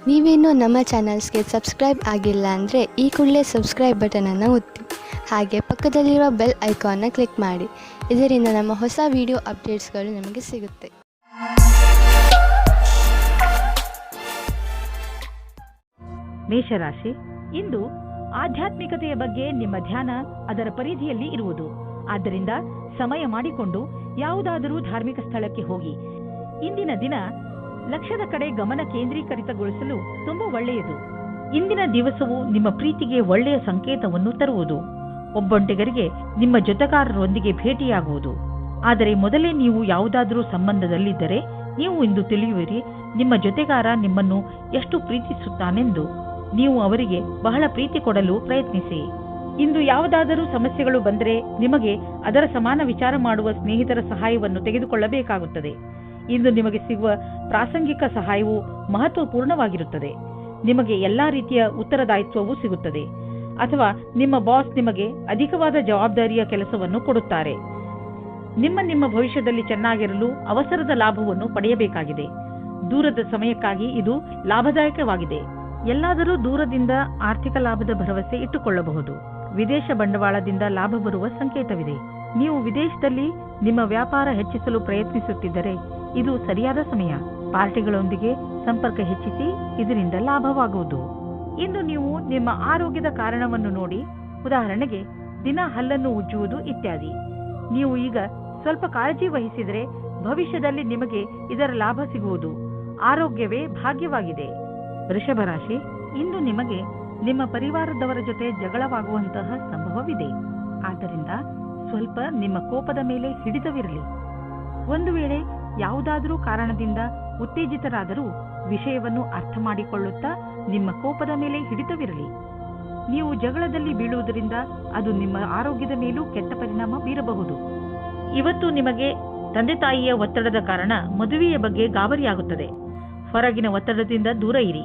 ನೀವೇನೂ ನಮ್ಮ ಚಾನಲ್ಸ್ಗೆ ಸಬ್ಸ್ಕ್ರೈಬ್ ಆಗಿಲ್ಲ ಅಂದರೆ ಈ ಕೂಡಲೇ ಸಬ್ಸ್ಕ್ರೈಬ್ ಬಟನನ್ನು ಒತ್ತಿ ಹಾಗೆ ಪಕ್ಕದಲ್ಲಿರುವ ಬೆಲ್ ಐಕಾನ್ನ ಕ್ಲಿಕ್ ಮಾಡಿ. ಇದರಿಂದ ನಮ್ಮ ಹೊಸ ವಿಡಿಯೋ ಅಪ್ಡೇಟ್ಸ್ಗಳು ನಿಮಗೆ ಸಿಗುತ್ತೆ. ಮೇಷರಾಶಿ, ಇಂದು ಆಧ್ಯಾತ್ಮಿಕತೆಯ ಬಗ್ಗೆ ನಿಮ್ಮ ಧ್ಯಾನ ಅದರ ಪರಿಧಿಯಲ್ಲಿ ಇರುವುದು. ಆದ್ದರಿಂದ ಸಮಯ ಮಾಡಿಕೊಂಡು ಯಾವುದಾದರೂ ಧಾರ್ಮಿಕ ಸ್ಥಳಕ್ಕೆ ಹೋಗಿ. ಇಂದಿನ ದಿನ ಲಕ್ಷ್ಯದ ಕಡೆ ಗಮನ ಕೇಂದ್ರೀಕರಿತಗೊಳಿಸಲು ತುಂಬಾ ಒಳ್ಳೆಯದು. ಇಂದಿನ ದಿವಸವು ನಿಮ್ಮ ಪ್ರೀತಿಗೆ ಒಳ್ಳೆಯ ಸಂಕೇತವನ್ನು ತರುವುದು. ಒಬ್ಬೊಂಟಿಗರಿಗೆ ನಿಮ್ಮ ಜೊತೆಗಾರರೊಂದಿಗೆ ಭೇಟಿಯಾಗುವುದು. ಆದರೆ ಮೊದಲೇ ನೀವು ಯಾವುದಾದರೂ ಸಂಬಂಧದಲ್ಲಿದ್ದರೆ ನೀವು ಇಂದು ತಿಳಿಯುವಿರಿ ನಿಮ್ಮ ಜೊತೆಗಾರ ನಿಮ್ಮನ್ನು ಎಷ್ಟು ಪ್ರೀತಿಸುತ್ತಾನೆಂದು. ನೀವು ಅವರಿಗೆ ಬಹಳ ಪ್ರೀತಿ ಕೊಡಲು ಪ್ರಯತ್ನಿಸಿ. ಇಂದು ಯಾವುದಾದರೂ ಸಮಸ್ಯೆಗಳು ಬಂದರೆ ನಿಮಗೆ ಅದರ ಸಮಾನ ವಿಚಾರ ಮಾಡುವ ಸ್ನೇಹಿತರ ಸಹಾಯವನ್ನು ತೆಗೆದುಕೊಳ್ಳಬೇಕಾಗುತ್ತದೆ. ಇಂದು ನಿಮಗೆ ಸಿಗುವ ಪ್ರಾಸಂಗಿಕ ಸಹಾಯವು ಮಹತ್ವಪೂರ್ಣವಾಗಿರುತ್ತದೆ. ನಿಮಗೆ ಎಲ್ಲಾ ರೀತಿಯ ಉತ್ತರದಾಯಿತ್ವವೂ ಸಿಗುತ್ತದೆ. ಅಥವಾ ನಿಮ್ಮ ಬಾಸ್ ನಿಮಗೆ ಅಧಿಕವಾದ ಜವಾಬ್ದಾರಿಯ ಕೆಲಸವನ್ನು ಕೊಡುತ್ತಾರೆ. ನಿಮ್ಮ ಭವಿಷ್ಯದಲ್ಲಿ ಚೆನ್ನಾಗಿರಲು ಅವಸರದ ಲಾಭವನ್ನು ಪಡೆಯಬೇಕಾಗಿದೆ. ದೂರದ ಸಮಯಕ್ಕಾಗಿ ಇದು ಲಾಭದಾಯಕವಾಗಿದೆ. ಎಲ್ಲಾದರೂ ದೂರದಿಂದ ಆರ್ಥಿಕ ಲಾಭದ ಭರವಸೆ ಇಟ್ಟುಕೊಳ್ಳಬಹುದು. ವಿದೇಶ ಬಂಡವಾಳದಿಂದ ಲಾಭ ಬರುವ ಸಂಕೇತವಿದೆ. ನೀವು ವಿದೇಶದಲ್ಲಿ ನಿಮ್ಮ ವ್ಯಾಪಾರ ಹೆಚ್ಚಿಸಲು ಪ್ರಯತ್ನಿಸುತ್ತಿದ್ದರೆ ಇದು ಸರಿಯಾದ ಸಮಯ. ಪಾರ್ಟಿಗಳೊಂದಿಗೆ ಸಂಪರ್ಕ ಹೆಚ್ಚಿಸಿ, ಇದರಿಂದ ಲಾಭವಾಗುವುದು. ಇಂದು ನೀವು ನಿಮ್ಮ ಆರೋಗ್ಯದ ಕಾರಣವನ್ನು ನೋಡಿ, ಉದಾಹರಣೆಗೆ ದಿನ ಹಲ್ಲನ್ನು ಉಜ್ಜುವುದು ಇತ್ಯಾದಿ. ನೀವು ಈಗ ಸ್ವಲ್ಪ ಕಾಳಜಿ ವಹಿಸಿದರೆ ಭವಿಷ್ಯದಲ್ಲಿ ನಿಮಗೆ ಇದರ ಲಾಭ ಸಿಗುವುದು. ಆರೋಗ್ಯವೇ ಭಾಗ್ಯವಾಗಿದೆ. ವೃಷಭ ರಾಶಿ, ಇಂದು ನಿಮಗೆ ನಿಮ್ಮ ಪರಿವಾರದವರ ಜೊತೆ ಜಗಳವಾಗುವಂತಹ ಸಂಭವವಿದೆ. ಆದ್ದರಿಂದ ಸ್ವಲ್ಪ ನಿಮ್ಮ ಕೋಪದ ಮೇಲೆ ಹಿಡಿತವಿರಲಿ. ಒಂದು ವೇಳೆ ಯಾವುದಾದರೂ ಕಾರಣದಿಂದ ಉತ್ತೇಜಿತರಾದರೂ ವಿಷಯವನ್ನು ಅರ್ಥ ಮಾಡಿಕೊಳ್ಳುತ್ತಾ ನಿಮ್ಮ ಕೋಪದ ಮೇಲೆ ಹಿಡಿತವಿರಲಿ. ನೀವು ಜಗಳದಲ್ಲಿ ಬೀಳುವುದರಿಂದ ಅದು ನಿಮ್ಮ ಆರೋಗ್ಯದ ಮೇಲೂ ಕೆಟ್ಟ ಪರಿಣಾಮ ಬೀರಬಹುದು. ಇವತ್ತು ನಿಮಗೆ ತಂದೆ ತಾಯಿಯ ಒತ್ತಡದ ಕಾರಣ ಮದುವೆಯ ಬಗ್ಗೆ ಗಾಬರಿಯಾಗುತ್ತದೆ. ಹೊರಗಿನ ಒತ್ತಡದಿಂದ ದೂರ ಇರಿ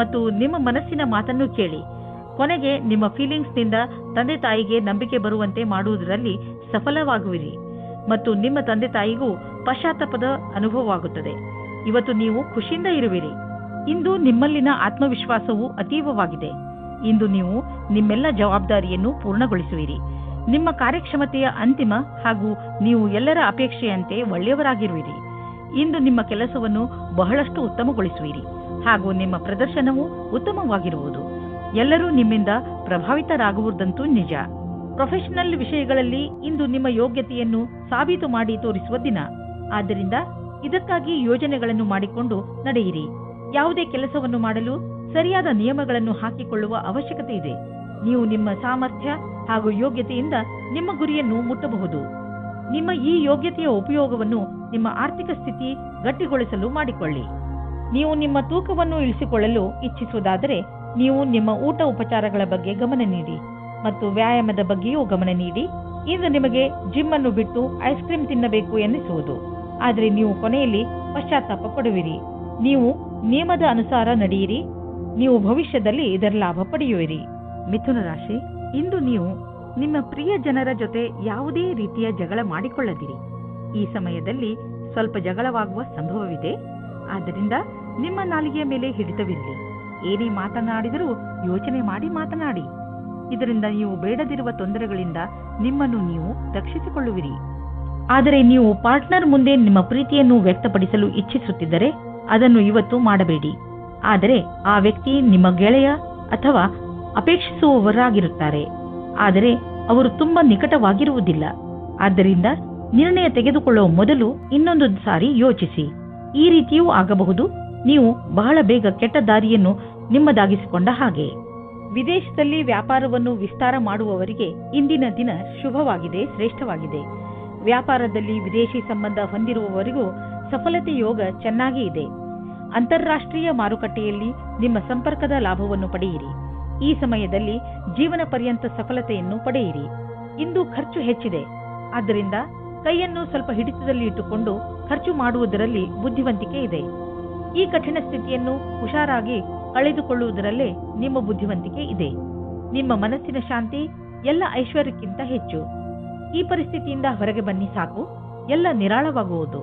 ಮತ್ತು ನಿಮ್ಮ ಮನಸ್ಸಿನ ಮಾತನ್ನು ಕೇಳಿ. ಕೊನೆಗೆ ನಿಮ್ಮ ಫೀಲಿಂಗ್ಸ್ನಿಂದ ತಂದೆ ತಾಯಿಗೆ ನಂಬಿಕೆ ಬರುವಂತೆ ಮಾಡುವುದರಲ್ಲಿ ಸಫಲವಾಗುವಿರಿ ಮತ್ತು ನಿಮ್ಮ ತಂದೆ ತಾಯಿಗೂ ಪಶ್ಚಾತ್ತಾಪದ ಅನುಭವವಾಗುತ್ತದೆ. ಇವತ್ತು ನೀವು ಖುಷಿಯಿಂದ ಇರುವಿರಿ. ಇಂದು ನಿಮ್ಮಲ್ಲಿನ ಆತ್ಮವಿಶ್ವಾಸವು ಅತೀವವಾಗಿದೆ. ಇಂದು ನೀವು ನಿಮ್ಮೆಲ್ಲ ಜವಾಬ್ದಾರಿಯನ್ನು ಪೂರ್ಣಗೊಳಿಸುವಿರಿ. ನಿಮ್ಮ ಕಾರ್ಯಕ್ಷಮತೆಯ ಅಂತಿಮ ಹಾಗೂ ನೀವು ಎಲ್ಲರ ಅಪೇಕ್ಷೆಯಂತೆ ಒಳ್ಳೆಯವರಾಗಿರುವಿರಿ. ಇಂದು ನಿಮ್ಮ ಕೆಲಸವನ್ನು ಬಹಳಷ್ಟು ಉತ್ತಮಗೊಳಿಸುವಿರಿ ಹಾಗೂ ನಿಮ್ಮ ಪ್ರದರ್ಶನವು ಉತ್ತಮವಾಗಿರುವುದು. ಎಲ್ಲರೂ ನಿಮ್ಮಿಂದ ಪ್ರಭಾವಿತರಾಗುವುದಂತೂ ನಿಜ. ಪ್ರೊಫೆಷನಲ್ ವಿಷಯಗಳಲ್ಲಿ ಇಂದು ನಿಮ್ಮ ಯೋಗ್ಯತೆಯನ್ನು ಸಾಬೀತು ಮಾಡಿ ತೋರಿಸುವ ದಿನ. ಆದ್ದರಿಂದ ಇದಕ್ಕಾಗಿ ಯೋಜನೆಗಳನ್ನು ಮಾಡಿಕೊಂಡು ನಡೆಯಿರಿ. ಯಾವುದೇ ಕೆಲಸವನ್ನು ಮಾಡಲು ಸರಿಯಾದ ನಿಯಮಗಳನ್ನು ಹಾಕಿಕೊಳ್ಳುವ ಅವಶ್ಯಕತೆ ಇದೆ. ನೀವು ನಿಮ್ಮ ಸಾಮರ್ಥ್ಯ ಹಾಗೂ ಯೋಗ್ಯತೆಯಿಂದ ನಿಮ್ಮ ಗುರಿಯನ್ನು ಮುಟ್ಟಬಹುದು. ನಿಮ್ಮ ಈ ಯೋಗ್ಯತೆಯ ಉಪಯೋಗವನ್ನು ನಿಮ್ಮ ಆರ್ಥಿಕ ಸ್ಥಿತಿ ಗಟ್ಟಿಗೊಳಿಸಲು ಮಾಡಿಕೊಳ್ಳಿ. ನೀವು ನಿಮ್ಮ ತೂಕವನ್ನು ಇಳಿಸಿಕೊಳ್ಳಲು ಇಚ್ಛಿಸುವುದಾದರೆ ನೀವು ನಿಮ್ಮ ಊಟ ಉಪಚಾರಗಳ ಬಗ್ಗೆ ಗಮನ ನೀಡಿ ಮತ್ತು ವ್ಯಾಯಾಮದ ಬಗ್ಗೆಯೂ ಗಮನ ನೀಡಿ. ಇಂದು ನಿಮಗೆ ಜಿಮ್ ಅನ್ನು ಬಿಟ್ಟು ಐಸ್ ಕ್ರೀಮ್ ತಿನ್ನಬೇಕು ಎನ್ನಿಸುವುದು. ಆದರೆ ನೀವು ಕೊನೆಯಲ್ಲಿ ಪಶ್ಚಾತ್ತಾಪ ಪಡುವಿರಿ. ನೀವು ನಿಯಮದ ಅನುಸಾರ ನಡೆಯಿರಿ. ನೀವು ಭವಿಷ್ಯದಲ್ಲಿ ಇದರ ಲಾಭ ಪಡೆಯುವಿರಿ. ಮಿಥುನ ರಾಶಿ, ಇಂದು ನೀವು ನಿಮ್ಮ ಪ್ರಿಯ ಜನರ ಜೊತೆ ಯಾವುದೇ ರೀತಿಯ ಜಗಳ ಮಾಡಿಕೊಳ್ಳದಿರಿ. ಈ ಸಮಯದಲ್ಲಿ ಸ್ವಲ್ಪ ಜಗಳವಾಗುವ ಸಂಭವವಿದೆ. ಆದ್ದರಿಂದ ನಿಮ್ಮ ನಾಲಿಗೆಯ ಮೇಲೆ ಹಿಡಿತವಿರಲಿ. ಏನೇ ಮಾತನಾಡಿದರೂ ಯೋಚನೆ ಮಾಡಿ ಮಾತನಾಡಿ. ಇದರಿಂದ ನೀವು ಬೇಡದಿರುವ ತೊಂದರೆಗಳಿಂದ ನಿಮ್ಮನ್ನು ನೀವು ರಕ್ಷಿಸಿಕೊಳ್ಳುವಿರಿ. ಆದರೆ ನೀವು ಪಾರ್ಟ್ನರ್ ಮುಂದೆ ನಿಮ್ಮ ಪ್ರೀತಿಯನ್ನು ವ್ಯಕ್ತಪಡಿಸಲು ಇಚ್ಛಿಸುತ್ತಿದ್ದರೆ ಅದನ್ನು ಇವತ್ತು ಮಾಡಬೇಡಿ. ಆದರೆ ಆ ವ್ಯಕ್ತಿ ನಿಮ್ಮ ಗೆಳೆಯ ಅಥವಾ ಅಪೇಕ್ಷಿಸುವವರಾಗಿರುತ್ತಾರೆ. ಆದರೆ ಅವರು ತುಂಬಾ ನಿಕಟವಾಗಿರುವುದಿಲ್ಲ. ಆದ್ದರಿಂದ ನಿರ್ಣಯ ತೆಗೆದುಕೊಳ್ಳುವ ಮೊದಲು ಇನ್ನೊಂದು ಸಾರಿ ಯೋಚಿಸಿ. ಈ ರೀತಿಯೂ ಆಗಬಹುದು. ನೀವು ಬಹಳ ಬೇಗ ಕೆಟ್ಟ ದಾರಿಯನ್ನು ನಿಮ್ಮದಾಗಿಸಿಕೊಂಡ ಹಾಗೆ. ವಿದೇಶದಲ್ಲಿ ವ್ಯಾಪಾರವನ್ನು ವಿಸ್ತಾರ ಮಾಡುವವರಿಗೆ ಇಂದಿನ ದಿನ ಶುಭವಾಗಿದೆ, ಶ್ರೇಷ್ಠವಾಗಿದೆ. ವ್ಯಾಪಾರದಲ್ಲಿ ವಿದೇಶಿ ಸಂಬಂಧ ಹೊಂದಿರುವವರಿಗೂ ಸಫಲತೆ ಯೋಗ ಚೆನ್ನಾಗಿ ಇದೆ. ಅಂತಾರಾಷ್ಟ್ರೀಯ ಮಾರುಕಟ್ಟೆಯಲ್ಲಿ ನಿಮ್ಮ ಸಂಪರ್ಕದ ಲಾಭವನ್ನು ಪಡೆಯಿರಿ. ಈ ಸಮಯದಲ್ಲಿ ಜೀವನ ಪರ್ಯಂತ ಸಫಲತೆಯನ್ನು ಪಡೆಯಿರಿ. ಇಂದು ಖರ್ಚು ಹೆಚ್ಚಿದೆ. ಆದ್ದರಿಂದ ಕೈಯನ್ನು ಸ್ವಲ್ಪ ಹಿಡಿತದಲ್ಲಿ ಇಟ್ಟುಕೊಂಡು ಖರ್ಚು ಮಾಡುವುದರಲ್ಲಿ ಬುದ್ಧಿವಂತಿಕೆ ಇದೆ. ಈ ಕಠಿಣ ಸ್ಥಿತಿಯನ್ನು ಹುಷಾರಾಗಿ ಕಳೆದುಕೊಳ್ಳುವುದರಲ್ಲೇ ನಿಮ್ಮ ಬುದ್ಧಿವಂತಿಕೆ ಇದೆ. ನಿಮ್ಮ ಮನಸ್ಸಿನ ಶಾಂತಿ ಎಲ್ಲ ಐಶ್ವರ್ಯಕ್ಕಿಂತ ಹೆಚ್ಚು. ಈ ಪರಿಸ್ಥಿತಿಯಿಂದ ಹೊರಗೆ ಬನ್ನಿ ಸಾಕು, ಎಲ್ಲ ನಿರಾಳವಾಗುವುದು.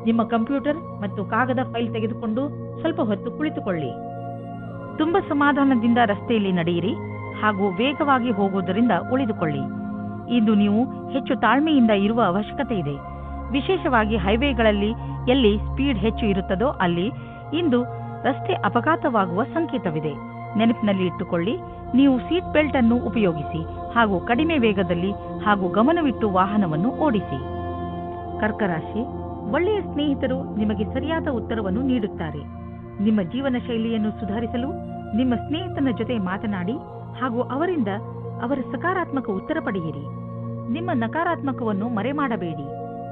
ನಿಮ್ಮ ಕಂಪ್ಯೂಟರ್ ಮತ್ತು ಕಾಗದ ಫೈಲ್ ತೆಗೆದುಕೊಂಡು ಸ್ವಲ್ಪ ಹೊತ್ತು ಕುಳಿತುಕೊಳ್ಳಿ. ತುಂಬ ಸಮಾಧಾನದಿಂದ ರಸ್ತೆಯಲ್ಲಿ ನಡೆಯಿರಿ ಹಾಗೂ ವೇಗವಾಗಿ ಹೋಗುವುದರಿಂದ ಉಳಿದುಕೊಳ್ಳಿ. ಇಂದು ನೀವು ಹೆಚ್ಚು ತಾಳ್ಮೆಯಿಂದ ಇರುವ ಅವಶ್ಯಕತೆ ಇದೆ. ವಿಶೇಷವಾಗಿ ಹೈವೇಗಳಲ್ಲಿ ಎಲ್ಲಿ ಸ್ಪೀಡ್ ಹೆಚ್ಚು ಇರುತ್ತದೋ ಅಲ್ಲಿ ಇಂದು ರಸ್ತೆ ಅಪಘಾತವಾಗುವ ಸಂಕೇತವಿದೆ. ನೆನಪಿನಲ್ಲಿ ಇಟ್ಟುಕೊಳ್ಳಿ, ನೀವು ಸೀಟ್ ಬೆಲ್ಟ್ ಅನ್ನು ಉಪಯೋಗಿಸಿ ಹಾಗೂ ಕಡಿಮೆ ವೇಗದಲ್ಲಿ ಹಾಗೂ ಗಮನವಿಟ್ಟು ವಾಹನವನ್ನು ಓಡಿಸಿ. ಕರ್ಕರಾಶಿ, ಒಳ್ಳೆಯ ಸ್ನೇಹಿತರು ನಿಮಗೆ ಸರಿಯಾದ ಉತ್ತರವನ್ನು ನೀಡುತ್ತಾರೆ. ನಿಮ್ಮ ಜೀವನ ಶೈಲಿಯನ್ನು ಸುಧಾರಿಸಲು ನಿಮ್ಮ ಸ್ನೇಹಿತನ ಜೊತೆ ಮಾತನಾಡಿ ಹಾಗೂ ಅವರಿಂದ ಅವರ ಸಕಾರಾತ್ಮಕ ಉತ್ತರ ಪಡೆಯಿರಿ. ನಿಮ್ಮ ನಕಾರಾತ್ಮಕವನ್ನು ಮರೆಮಾಡಬೇಡಿ.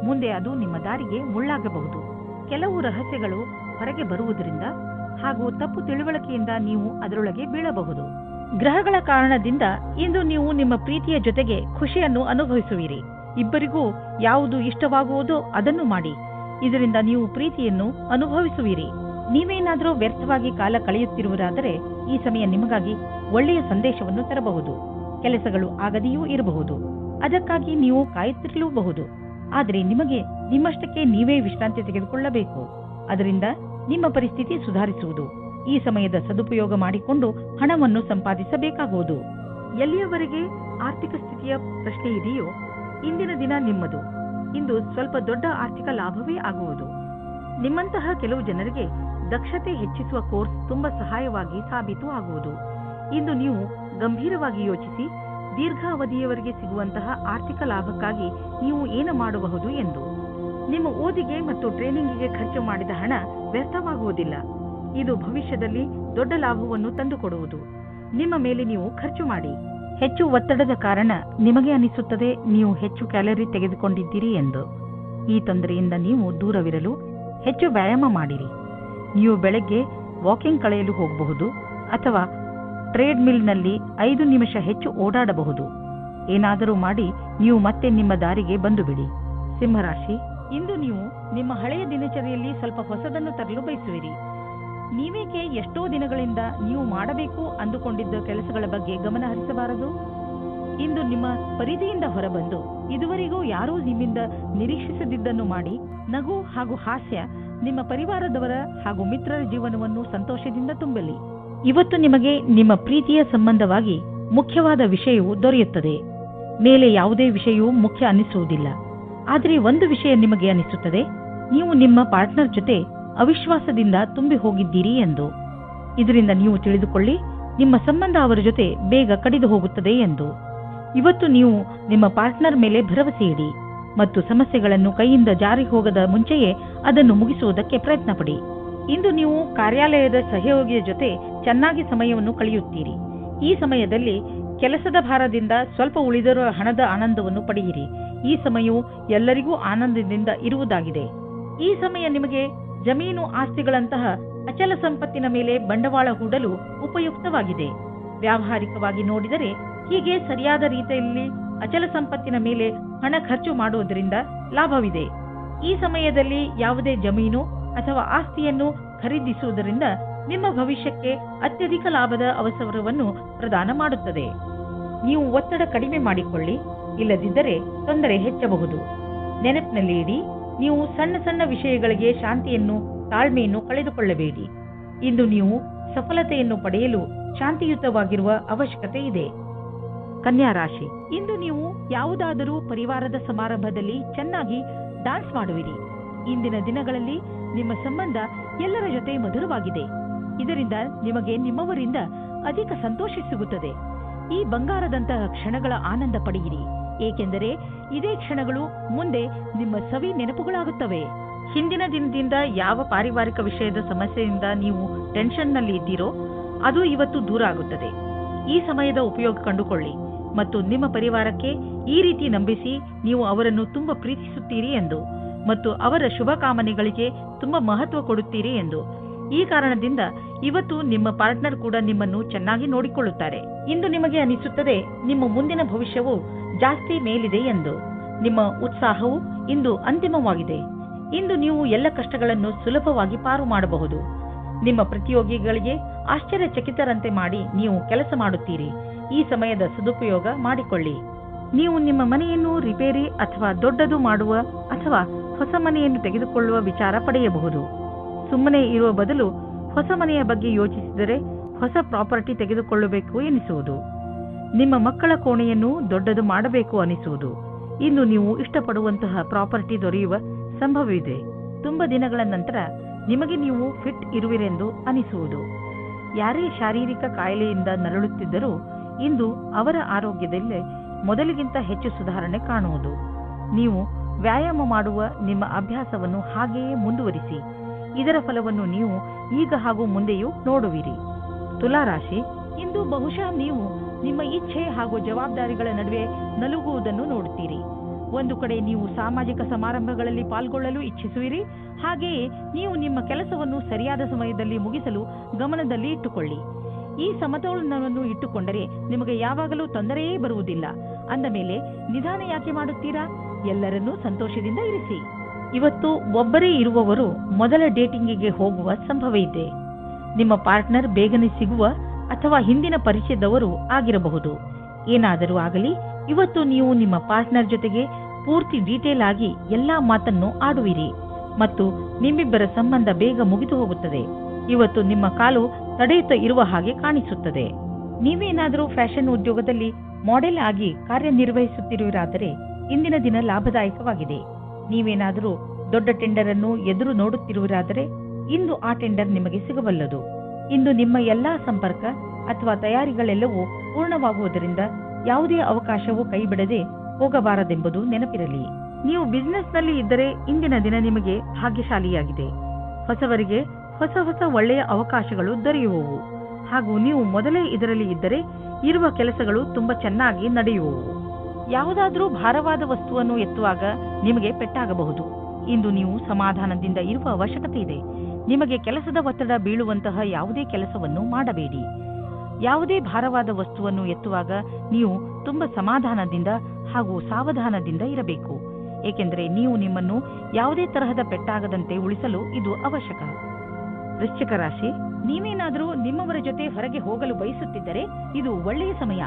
ಮುಂದೆ ಅದು ನಿಮ್ಮ ದಾರಿಗೆ ಮುಳ್ಳಾಗಬಹುದು. ಕೆಲವು ರಹಸ್ಯಗಳು ಹೊರಗೆ ಬರುವುದರಿಂದ ಹಾಗೂ ತಪ್ಪು ತಿಳುವಳಿಕೆಯಿಂದ ನೀವು ಅದರೊಳಗೆ ಬೀಳಬಹುದು. ಗ್ರಹಗಳ ಕಾರಣದಿಂದ ಇಂದು ನೀವು ನಿಮ್ಮ ಪ್ರೀತಿಯ ಜೊತೆಗೆ ಖುಷಿಯನ್ನು ಅನುಭವಿಸುವಿರಿ. ಇಬ್ಬರಿಗೂ ಯಾವುದು ಇಷ್ಟವಾಗುವುದೋ ಅದನ್ನು ಮಾಡಿ. ಇದರಿಂದ ನೀವು ಪ್ರೀತಿಯನ್ನು ಅನುಭವಿಸುವಿರಿ. ನೀವೇನಾದರೂ ವ್ಯರ್ಥವಾಗಿ ಕಾಲ ಕಳೆಯುತ್ತಿರುವುದಾದರೆ ಈ ಸಮಯ ನಿಮಗಾಗಿ ಒಳ್ಳೆಯ ಸಂದೇಶವನ್ನು ತರಬಹುದು. ಕೆಲಸಗಳು ಆಗದೆಯೂ ಇರಬಹುದು. ಅದಕ್ಕಾಗಿ ನೀವು ಕಾಯುತ್ತಿರಲೂಬಹುದು. ಆದರೆ ನಿಮಗೆ ನಿಮ್ಮಷ್ಟಕ್ಕೆ ನೀವೇ ವಿಶ್ರಾಂತಿ ತೆಗೆದುಕೊಳ್ಳಬೇಕು. ಅದರಿಂದ ನಿಮ್ಮ ಪರಿಸ್ಥಿತಿ ಸುಧಾರಿಸುವುದು. ಈ ಸಮಯದ ಸದುಪಯೋಗ ಮಾಡಿಕೊಂಡು ಹಣವನ್ನು ಸಂಪಾದಿಸಬೇಕಾಗುವುದು. ಎಲ್ಲಿಯವರೆಗೆ ಆರ್ಥಿಕ ಸ್ಥಿತಿಯ ಪ್ರಶ್ನೆ ಇದೆಯೋ ಇಂದಿನ ದಿನ ನಿಮ್ಮದು. ಇಂದು ಸ್ವಲ್ಪ ದೊಡ್ಡ ಆರ್ಥಿಕ ಲಾಭವೇ ಆಗುವುದು. ನಿಮ್ಮಂತಹ ಕೆಲವು ಜನರಿಗೆ ದಕ್ಷತೆ ಹೆಚ್ಚಿಸುವ ಕೋರ್ಸ್ ತುಂಬಾ ಸಹಾಯವಾಗಿ ಸಾಬೀತು ಆಗುವುದು. ಇಂದು ನೀವು ಗಂಭೀರವಾಗಿ ಯೋಚಿಸಿ ದೀರ್ಘಾವಧಿಯವರೆಗೆ ಸಿಗುವಂತಹ ಆರ್ಥಿಕ ಲಾಭಕ್ಕಾಗಿ ನೀವು ಏನು ಮಾಡಬಹುದು ಎಂದು. ನಿಮ್ಮ ಓದಿಗೆ ಮತ್ತು ಟ್ರೈನಿಂಗಿಗೆ ಖರ್ಚು ಮಾಡಿದ ಹಣ ವ್ಯರ್ಥವಾಗುವುದಿಲ್ಲ. ಇದು ಭವಿಷ್ಯದಲ್ಲಿ ದೊಡ್ಡ ಲಾಭವನ್ನು ತಂದುಕೊಡುವುದು. ನಿಮ್ಮ ಮೇಲೆ ನೀವು ಖರ್ಚು ಮಾಡಿ. ಹೆಚ್ಚು ಒತ್ತಡದ ಕಾರಣ ನಿಮಗೆ ಅನಿಸುತ್ತದೆ ನೀವು ಹೆಚ್ಚು ಕ್ಯಾಲರಿ ತೆಗೆದುಕೊಂಡಿದ್ದೀರಿ ಎಂದು. ಈ ತೊಂದರೆಯಿಂದ ನೀವು ದೂರವಿರಲು ಹೆಚ್ಚು ವ್ಯಾಯಾಮ ಮಾಡಿರಿ. ನೀವು ಬೆಳಗ್ಗೆ ವಾಕಿಂಗ್ ಕಳೆಯಲು ಹೋಗಬಹುದು ಅಥವಾ ಟ್ರೇಡ್ ಮಿಲ್ನಲ್ಲಿ 5 ನಿಮಿಷ ಹೆಚ್ಚು ಓಡಾಡಬಹುದು. ಏನಾದರೂ ಮಾಡಿ ನೀವು ಮತ್ತೆ ನಿಮ್ಮ ದಾರಿಗೆ ಬಂದು ಬಿಡಿ. ಸಿಂಹರಾಶಿ, ಇಂದು ನೀವು ನಿಮ್ಮ ಹಳೆಯ ದಿನಚರಿಯಲ್ಲಿ ಸ್ವಲ್ಪ ಹೊಸದನ್ನು ತರಲು ಬಯಸುವಿರಿ. ನೀವೇಕೆ ಎಷ್ಟೋ ದಿನಗಳಿಂದ ನೀವು ಮಾಡಬೇಕು ಅಂದುಕೊಂಡಿದ್ದ ಕೆಲಸಗಳ ಬಗ್ಗೆ ಗಮನ ಹರಿಸಬಾರದು? ಇಂದು ನಿಮ್ಮ ಪರಿಧಿಯಿಂದ ಹೊರಬಂದು ಇದುವರೆಗೂ ಯಾರೂ ನಿಮ್ಮಿಂದ ನಿರೀಕ್ಷಿಸದಿದ್ದನ್ನು ಮಾಡಿ ನಗು ಹಾಗೂ ಹಾಸ್ಯ ನಿಮ್ಮ ಪರಿವಾರದವರ ಹಾಗೂ ಮಿತ್ರರ ಜೀವನವನ್ನು ಸಂತೋಷದಿಂದ ತುಂಬಲಿ. ಇವತ್ತು ನಿಮಗೆ ನಿಮ್ಮ ಪ್ರೀತಿಯ ಸಂಬಂಧವಾಗಿ ಮುಖ್ಯವಾದ ವಿಷಯವು ದೊರೆಯುತ್ತದೆ. ಮೇಲೆ ಯಾವುದೇ ವಿಷಯವೂ ಮುಖ್ಯ ಅನಿಸುವುದಿಲ್ಲ. ಆದರೆ ಒಂದು ವಿಷಯ ನಿಮಗೆ ಅನಿಸುತ್ತದೆ, ನೀವು ನಿಮ್ಮ ಪಾರ್ಟ್ನರ್ ಜೊತೆ ಅವಿಶ್ವಾಸದಿಂದ ತುಂಬಿ ಹೋಗಿದ್ದೀರಿ ಎಂದು. ಇದರಿಂದ ನೀವು ತಿಳಿದುಕೊಳ್ಳಿ, ನಿಮ್ಮ ಸಂಬಂಧ ಅವರ ಜೊತೆ ಬೇಗ ಕಡಿದು ಹೋಗುತ್ತದೆ ಎಂದು. ಇವತ್ತು ನೀವು ನಿಮ್ಮ ಪಾರ್ಟ್ನರ್ ಮೇಲೆ ಭರವಸೆ ಇಡಿ ಮತ್ತು ಸಮಸ್ಯೆಗಳನ್ನು ಕೈಯಿಂದ ಜಾರಿ ಹೋಗದ ಮುಂಚೆಯೇ ಅದನ್ನು ಮುಗಿಸುವುದಕ್ಕೆ ಪ್ರಯತ್ನ ಪಡಿ. ಇಂದು ನೀವು ಕಾರ್ಯಾಲಯದ ಸಹಯೋಗಿಯ ಜೊತೆ ಚೆನ್ನಾಗಿ ಸಮಯವನ್ನು ಕಳೆಯುತ್ತೀರಿ. ಈ ಸಮಯದಲ್ಲಿ ಕೆಲಸದ ಭಾರದಿಂದ ಸ್ವಲ್ಪ ಉಳಿದಿರುವ ಹಣದ ಆನಂದವನ್ನು ಪಡೆಯಿರಿ. ಈ ಸಮಯವು ಎಲ್ಲರಿಗೂ ಆನಂದದಿಂದ ಇರುವುದಾಗಿದೆ. ಈ ಸಮಯ ನಿಮಗೆ ಜಮೀನು ಆಸ್ತಿಗಳಂತಹ ಅಚಲ ಸಂಪತ್ತಿನ ಮೇಲೆ ಬಂಡವಾಳ ಹೂಡಲು ಉಪಯುಕ್ತವಾಗಿದೆ. ವ್ಯಾವಹಾರಿಕವಾಗಿ ನೋಡಿದರೆ ಹೀಗೆ ಸರಿಯಾದ ರೀತಿಯಲ್ಲಿ ಅಚಲ ಸಂಪತ್ತಿನ ಮೇಲೆ ಹಣ ಖರ್ಚು ಮಾಡುವುದರಿಂದ ಲಾಭವಿದೆ. ಈ ಸಮಯದಲ್ಲಿ ಯಾವುದೇ ಜಮೀನು ಅಥವಾ ಆಸ್ತಿಯನ್ನು ಖರೀದಿಸುವುದರಿಂದ ನಿಮ್ಮ ಭವಿಷ್ಯಕ್ಕೆ ಅತ್ಯಧಿಕ ಲಾಭದ ಅವಸರವನ್ನು ಪ್ರದಾನ ಮಾಡುತ್ತದೆ. ನೀವು ಒತ್ತಡ ಕಡಿಮೆ ಮಾಡಿಕೊಳ್ಳಿ, ಇಲ್ಲದಿದ್ದರೆ ತೊಂದರೆ ಹೆಚ್ಚಬಹುದು. ನೆನಪಿನಲ್ಲಿ ಇಡಿ, ನೀವು ಸಣ್ಣ ಸಣ್ಣ ವಿಷಯಗಳಿಗೆ ಶಾಂತಿಯನ್ನು ತಾಳ್ಮೆಯನ್ನು ಕಳೆದುಕೊಳ್ಳಬೇಡಿ. ಇಂದು ನೀವು ಸಫಲತೆಯನ್ನು ಪಡೆಯಲು ಶಾಂತಿಯುತವಾಗಿರುವ ಅವಶ್ಯಕತೆ ಇದೆ. ಕನ್ಯಾ ರಾಶಿ, ಇಂದು ನೀವು ಯಾವುದಾದರೂ ಪರಿವಾರದ ಸಮಾರಂಭದಲ್ಲಿ ಚೆನ್ನಾಗಿ ಡಾನ್ಸ್ ಮಾಡುವಿರಿ. ಇಂದಿನ ದಿನಗಳಲ್ಲಿ ನಿಮ್ಮ ಸಂಬಂಧ ಎಲ್ಲರ ಜೊತೆ ಮಧುರವಾಗಿದೆ. ಇದರಿಂದ ನಿಮಗೆ ನಿಮ್ಮವರಿಂದ ಅಧಿಕ ಸಂತೋಷ ಸಿಗುತ್ತದೆ. ಈ ಬಂಗಾರದಂತಹ ಕ್ಷಣಗಳ ಆನಂದ ಪಡೆಯಿರಿ, ಏಕೆಂದರೆ ಇದೇ ಕ್ಷಣಗಳು ಮುಂದೆ ನಿಮ್ಮ ಸವಿ ನೆನಪುಗಳಾಗುತ್ತವೆ. ಹಿಂದಿನ ದಿನದಿಂದ ಯಾವ ಪಾರಿವಾರಿಕ ವಿಷಯದ ಸಮಸ್ಯೆಯಿಂದ ನೀವು ಟೆನ್ಷನ್ನಲ್ಲಿ ಇದ್ದೀರೋ ಅದು ಇವತ್ತು ದೂರ ಆಗುತ್ತದೆ. ಈ ಸಮಯದ ಉಪಯೋಗ ಕಂಡುಕೊಳ್ಳಿ ಮತ್ತು ನಿಮ್ಮ ಪರಿವಾರಕ್ಕೆ ಈ ರೀತಿ ನಂಬಿಸಿ ನೀವು ಅವರನ್ನು ತುಂಬಾ ಪ್ರೀತಿಸುತ್ತೀರಿ ಎಂದು ಮತ್ತು ಅವರ ಶುಭ ಕಾಮನೆಗಳಿಗೆ ತುಂಬಾ ಮಹತ್ವ ಕೊಡುತ್ತೀರಿ ಎಂದು. ಈ ಕಾರಣದಿಂದ ಇವತ್ತು ನಿಮ್ಮ ಪಾರ್ಟ್ನರ್ ಕೂಡ ನಿಮ್ಮನ್ನು ಚೆನ್ನಾಗಿ ನೋಡಿಕೊಳ್ಳುತ್ತಾರೆ. ಇಂದು ನಿಮಗೆ ಅನಿಸುತ್ತದೆ ನಿಮ್ಮ ಮುಂದಿನ ಭವಿಷ್ಯವು ಜಾಸ್ತಿ ಮೇಲಿದೆ ಎಂದು. ನಿಮ್ಮ ಉತ್ಸಾಹವು ಇಂದು ಅಂತಿಮವಾಗಿದೆ. ಇಂದು ನೀವು ಎಲ್ಲ ಕಷ್ಟಗಳನ್ನು ಸುಲಭವಾಗಿ ಪಾರು ಮಾಡಬಹುದು. ನಿಮ್ಮ ಪ್ರತಿಯೋಗಿಗಳಿಗೆ ಆಶ್ಚರ್ಯಚಕಿತರಂತೆ ಮಾಡಿ ನೀವು ಕೆಲಸ ಮಾಡುತ್ತೀರಿ. ಈ ಸಮಯದ ಸದುಪಯೋಗ ಮಾಡಿಕೊಳ್ಳಿ. ನೀವು ನಿಮ್ಮ ಮನೆಯನ್ನು ರಿಪೇರಿ ಅಥವಾ ದೊಡ್ಡದು ಮಾಡುವ ಅಥವಾ ಹೊಸ ಮನೆಯನ್ನು ತೆಗೆದುಕೊಳ್ಳುವ ವಿಚಾರ ಪಡೆಯಬಹುದು. ಸುಮ್ಮನೆ ಇರುವ ಬದಲು ಹೊಸ ಮನೆಯ ಬಗ್ಗೆ ಯೋಚಿಸಿದರೆ ಹೊಸ ಪ್ರಾಪರ್ಟಿ ತೆಗೆದುಕೊಳ್ಳಬೇಕು ಎನಿಸುವುದು. ನಿಮ್ಮ ಮಕ್ಕಳ ಕೋಣೆಯನ್ನು ದೊಡ್ಡದು ಮಾಡಬೇಕು ಅನಿಸುವುದು. ಇಂದು ನೀವು ಇಷ್ಟಪಡುವಂತಹ ಪ್ರಾಪರ್ಟಿ ದೊರೆಯುವ ಸಂಭವವಿದೆ. ತುಂಬ ದಿನಗಳ ನಂತರ ನಿಮಗೆ ನೀವು ಫಿಟ್ ಇರುವಿರೆಂದು ಅನಿಸುವುದು. ಯಾರೇ ಶಾರೀರಿಕ ಕಾಯಿಲೆಯಿಂದ ನರಳುತ್ತಿದ್ದರೂ ಇಂದು ಅವರ ಆರೋಗ್ಯದಲ್ಲಿ ಮೊದಲಿಗಿಂತ ಹೆಚ್ಚು ಸುಧಾರಣೆ ಕಾಣುವುದು. ನೀವು ವ್ಯಾಯಾಮ ಮಾಡುವ ನಿಮ್ಮ ಅಭ್ಯಾಸವನ್ನು ಹಾಗೆಯೇ ಮುಂದುವರಿಸಿ. ಇದರ ಫಲವನ್ನು ನೀವು ಈಗ ಹಾಗೂ ಮುಂದೆಯೂ ನೋಡುವಿರಿ. ತುಲಾರಾಶಿ, ಇಂದು ಬಹುಶಃ ನೀವು ನಿಮ್ಮ ಇಚ್ಛೆ ಹಾಗೂ ಜವಾಬ್ದಾರಿಗಳ ನಡುವೆ ನಲುಗುವುದನ್ನು ನೋಡುತ್ತೀರಿ. ಒಂದು ಕಡೆ ನೀವು ಸಾಮಾಜಿಕ ಸಮಾರಂಭಗಳಲ್ಲಿ ಪಾಲ್ಗೊಳ್ಳಲು ಇಚ್ಛಿಸುವಿರಿ, ಹಾಗೆಯೇ ನೀವು ನಿಮ್ಮ ಕೆಲಸವನ್ನು ಸರಿಯಾದ ಸಮಯದಲ್ಲಿ ಮುಗಿಸಲು ಗಮನದಲ್ಲಿ ಇಟ್ಟುಕೊಳ್ಳಿ. ಈ ಸಮತೋಲನವನ್ನು ಇಟ್ಟುಕೊಂಡರೆ ನಿಮಗೆ ಯಾವಾಗಲೂ ತೊಂದರೆಯೇ ಬರುವುದಿಲ್ಲ. ಅಂದ ಮೇಲೆ ನಿಧಾನ ಯಾಕೆ ಮಾಡುತ್ತೀರಾ? ಎಲ್ಲರನ್ನೂ ಸಂತೋಷದಿಂದ ಇರಿಸಿ. ಇವತ್ತು ಒಬ್ಬರೇ ಇರುವವರು ಮೊದಲ ಡೇಟಿಂಗಿಗೆ ಹೋಗುವ ಸಂಭವ ಇದೆ. ನಿಮ್ಮ ಪಾರ್ಟ್ನರ್ ಬೇಗನೆ ಸಿಗುವ ಅಥವಾ ಹಿಂದಿನ ಪರಿಚಯದವರು ಆಗಿರಬಹುದು. ಏನಾದರೂ ಆಗಲಿ, ಇವತ್ತು ನೀವು ನಿಮ್ಮ ಪಾರ್ಟ್ನರ್ ಜೊತೆಗೆ ಪೂರ್ತಿ ಡೀಟೇಲ್ ಆಗಿ ಎಲ್ಲಾ ಮಾತನ್ನು ಆಡುವಿರಿ ಮತ್ತು ನಿಮ್ಮಿಬ್ಬರ ಸಂಬಂಧ ಬೇಗ ಮುಗಿದು ಹೋಗುತ್ತದೆ. ಇವತ್ತು ನಿಮ್ಮ ಕಾಲು ತಡೆಯುತ್ತಾ ಇರುವ ಹಾಗೆ ಕಾಣಿಸುತ್ತದೆ. ನೀವೇನಾದರೂ ಫ್ಯಾಷನ್ ಉದ್ಯೋಗದಲ್ಲಿ ಮಾಡೆಲ್ ಆಗಿ ಕಾರ್ಯನಿರ್ವಹಿಸುತ್ತಿರುವಿರಾದರೆ ಇಂದಿನ ದಿನ ಲಾಭದಾಯಕವಾಗಿದೆ. ನೀವೇನಾದರೂ ದೊಡ್ಡ ಟೆಂಡರ್ ಅನ್ನು ಎದುರು ನೋಡುತ್ತಿರುವಿರಾದರೆ ಇಂದು ಆ ಟೆಂಡರ್ ನಿಮಗೆ ಸಿಗಬಲ್ಲದು. ಇಂದು ನಿಮ್ಮ ಎಲ್ಲಾ ಸಂಪರ್ಕ ಅಥವಾ ತಯಾರಿಗಳೆಲ್ಲವೂ ಪೂರ್ಣವಾಗುವುದರಿಂದ ಯಾವುದೇ ಅವಕಾಶವೂ ಕೈಬಿಡದೆ ಹೋಗಬಾರದೆಂಬುದು ನೆನಪಿರಲಿ. ನೀವು ಬಿಸಿನೆಸ್ನಲ್ಲಿ ಇದ್ದರೆ ಇಂದಿನ ದಿನ ನಿಮಗೆ ಭಾಗ್ಯಶಾಲಿಯಾಗಿದೆ. ಹೊಸವರಿಗೆ ಹೊಸ ಹೊಸ ಒಳ್ಳೆಯ ಅವಕಾಶಗಳು ದೊರೆಯುವವು ಹಾಗೂ ನೀವು ಮೊದಲೇ ಇದರಲ್ಲಿ ಇದ್ದರೆ ಇರುವ ಕೆಲಸಗಳು ತುಂಬಾ ಚೆನ್ನಾಗಿ ನಡೆಯುವವು. ಯಾವುದಾದರೂ ಭಾರವಾದ ವಸ್ತುವನ್ನು ಎತ್ತುವಾಗ ನಿಮಗೆ ಪೆಟ್ಟಾಗಬಹುದು. ಇಂದು ನೀವು ಸಮಾಧಾನದಿಂದ ಇರುವ ಅವಶ್ಯಕತೆ ಇದೆ. ನಿಮಗೆ ಕೆಲಸದ ಒತ್ತಡ ಬೀಳುವಂತಹ ಯಾವುದೇ ಕೆಲಸವನ್ನು ಮಾಡಬೇಡಿ. ಯಾವುದೇ ಭಾರವಾದ ವಸ್ತುವನ್ನು ಎತ್ತುವಾಗ ನೀವು ತುಂಬಾ ಸಮಾಧಾನದಿಂದ ಹಾಗೂ ಸಾವಧಾನದಿಂದ ಇರಬೇಕು. ಏಕೆಂದರೆ ನೀವು ನಿಮ್ಮನ್ನು ಯಾವುದೇ ತರಹದ ಪೆಟ್ಟಾಗದಂತೆ ಉಳಿಸಲು ಇದು ಅವಶ್ಯಕ. ವೃಶ್ಚಿಕ ರಾಶಿ, ನೀವೇನಾದರೂ ನಿಮ್ಮವರ ಜೊತೆ ಹೊರಗೆ ಹೋಗಲು ಬಯಸುತ್ತಿದ್ದರೆ ಇದು ಒಳ್ಳೆಯ ಸಮಯ.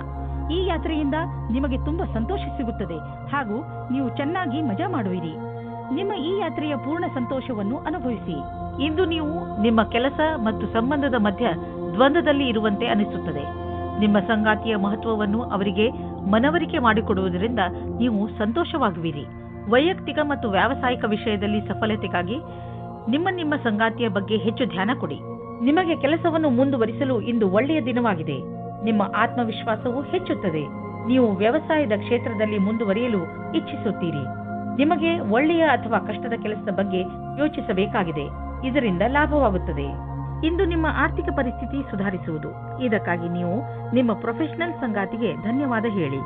ಈ ಯಾತ್ರೆಯಿಂದ ನಿಮಗೆ ತುಂಬಾ ಸಂತೋಷ ಸಿಗುತ್ತದೆ ಹಾಗೂ ನೀವು ಚೆನ್ನಾಗಿ ಮಜಾ ಮಾಡುವಿರಿ. ನಿಮ್ಮ ಈ ಯಾತ್ರೆಯ ಪೂರ್ಣ ಸಂತೋಷವನ್ನು ಅನುಭವಿಸಿ. ಇಂದು ನೀವು ನಿಮ್ಮ ಕೆಲಸ ಮತ್ತು ಸಂಬಂಧದ ಮಧ್ಯ ದ್ವಂದ್ವದಲ್ಲಿ ಇರುವಂತೆ ಅನಿಸುತ್ತದೆ. ನಿಮ್ಮ ಸಂಗಾತಿಯ ಮಹತ್ವವನ್ನು ಅವರಿಗೆ ಮನವರಿಕೆ ಮಾಡಿಕೊಡುವುದರಿಂದ ನೀವು ಸಂತೋಷವಾಗುವಿರಿ. ವೈಯಕ್ತಿಕ ಮತ್ತು ವ್ಯಾವಸಾಯಿಕ ವಿಷಯದಲ್ಲಿ ಸಫಲತೆಗಾಗಿ ನಿಮ್ಮ ಸಂಗಾತಿಯ ಬಗ್ಗೆ ಹೆಚ್ಚು ಧ್ಯಾನ ಕೊಡಿ. ನಿಮಗೆ ಕೆಲಸವನ್ನು ಮುಂದುವರಿಸಲು ಇಂದು ಒಳ್ಳೆಯ ದಿನವಾಗಿದೆ. ನಿಮ್ಮ ಆತ್ಮವಿಶ್ವಾಸವು ಹೆಚ್ಚುತ್ತದೆ. ನೀವು ವ್ಯವಸಾಯದ ಕ್ಷೇತ್ರದಲ್ಲಿ ಮುಂದುವರಿಯಲು ಇಚ್ಛಿಸುತ್ತೀರಿ. ನಿಮಗೆ ಒಳ್ಳೆಯ ಅಥವಾ ಕಷ್ಟದ ಕೆಲಸದ ಬಗ್ಗೆ ಯೋಚಿಸಬೇಕಾಗಿದೆ. ಇದರಿಂದ ಲಾಭವಾಗುತ್ತದೆ. ಇಂದು ನಿಮ್ಮ ಆರ್ಥಿಕ ಪರಿಸ್ಥಿತಿ ಸುಧಾರಿಸುವುದು. ಇದಕ್ಕಾಗಿ ನೀವು ನಿಮ್ಮ ಪ್ರೊಫೆಷನಲ್ ಸಂಗಾತಿಗೆ ಧನ್ಯವಾದ ಹೇಳಿ.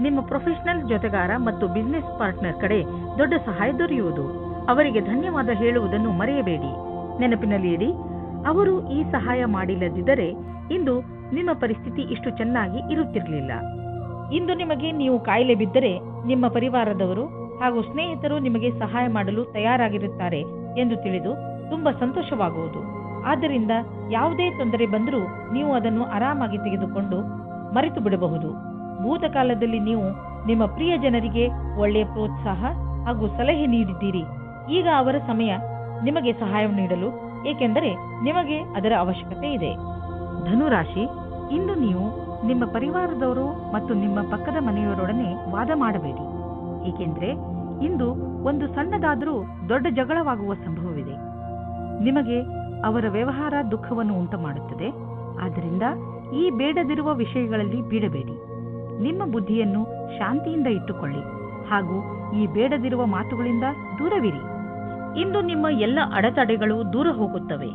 ನಿಮ್ಮ ಪ್ರೊಫೆಷನಲ್ ಜೊತೆಗಾರ ಮತ್ತು ಬಿಸಿನೆಸ್ ಪಾರ್ಟ್ನರ್ ಕಡೆ ದೊಡ್ಡ ಸಹಾಯ ದೊರೆಯುವುದು. ಅವರಿಗೆ ಧನ್ಯವಾದ ಹೇಳುವುದನ್ನು ಮರೆಯಬೇಡಿ. ನೆನಪಿನಲ್ಲಿ ಇಡಿ, ಅವರು ಈ ಸಹಾಯ ಮಾಡಿಲ್ಲದಿದ್ದರೆ ಇಂದು ನಿಮ್ಮ ಪರಿಸ್ಥಿತಿ ಇಷ್ಟು ಚೆನ್ನಾಗಿ ಇರುತ್ತಿರಲಿಲ್ಲ. ಇಂದು ನಿಮಗೆ ನೀವು ಕಾಯಿಲೆ ಬಿದ್ದರೆ ನಿಮ್ಮ ಪರಿವಾರದವರು ಹಾಗೂ ಸ್ನೇಹಿತರು ನಿಮಗೆ ಸಹಾಯ ಮಾಡಲು ತಯಾರಾಗಿರುತ್ತಾರೆ ಎಂದು ತಿಳಿದು ತುಂಬಾ ಸಂತೋಷವಾಗುವುದು. ಆದ್ದರಿಂದ ಯಾವುದೇ ತೊಂದರೆ ಬಂದರೂ ನೀವು ಅದನ್ನು ಆರಾಮಾಗಿ ತೆಗೆದುಕೊಂಡು ಮರೆತು ಬಿಡಬಹುದು. ಭೂತಕಾಲದಲ್ಲಿ ನೀವು ನಿಮ್ಮ ಪ್ರಿಯ ಜನರಿಗೆ ಒಳ್ಳೆಯ ಪ್ರೋತ್ಸಾಹ ಹಾಗೂ ಸಲಹೆ ನೀಡಿದ್ದೀರಿ. ಈಗ ಅವರ ಸಮಯ ನಿಮಗೆ ಸಹಾಯ ನೀಡಲು, ಏಕೆಂದರೆ ನಿಮಗೆ ಅದರ ಅವಶ್ಯಕತೆ ಇದೆ. ಧನುರಾಶಿ, ಇಂದು ನೀವು ನಿಮ್ಮ ಪರಿವಾರದವರು ಮತ್ತು ನಿಮ್ಮ ಪಕ್ಕದ ಮನೆಯವರೊಡನೆ ವಾದ ಮಾಡಬೇಡಿ. ಏಕೆಂದರೆ ಇಂದು ಒಂದು ಸಣ್ಣದಾದರೂ ದೊಡ್ಡ ಜಗಳವಾಗುವ ಸಂಭವವಿದೆ. ನಿಮಗೆ ಅವರ ವ್ಯವಹಾರ ದುಃಖವನ್ನು ಉಂಟು ಮಾಡುತ್ತದೆ. ಆದ್ದರಿಂದ ಈ ಬೇಡದಿರುವ ವಿಷಯಗಳಲ್ಲಿ ಬೀಳಬೇಡಿ. ನಿಮ್ಮ ಬುದ್ಧಿಯನ್ನು ಶಾಂತಿಯಿಂದ ಇಟ್ಟುಕೊಳ್ಳಿ ಹಾಗೂ ಈ ಬೇಡದಿರುವ ಮಾತುಗಳಿಂದ ದೂರವಿರಿ. ಇಂದು ನಿಮ್ಮ ಎಲ್ಲ ಅಡೆತಡೆಗಳು ದೂರ ಹೋಗುತ್ತವೆ.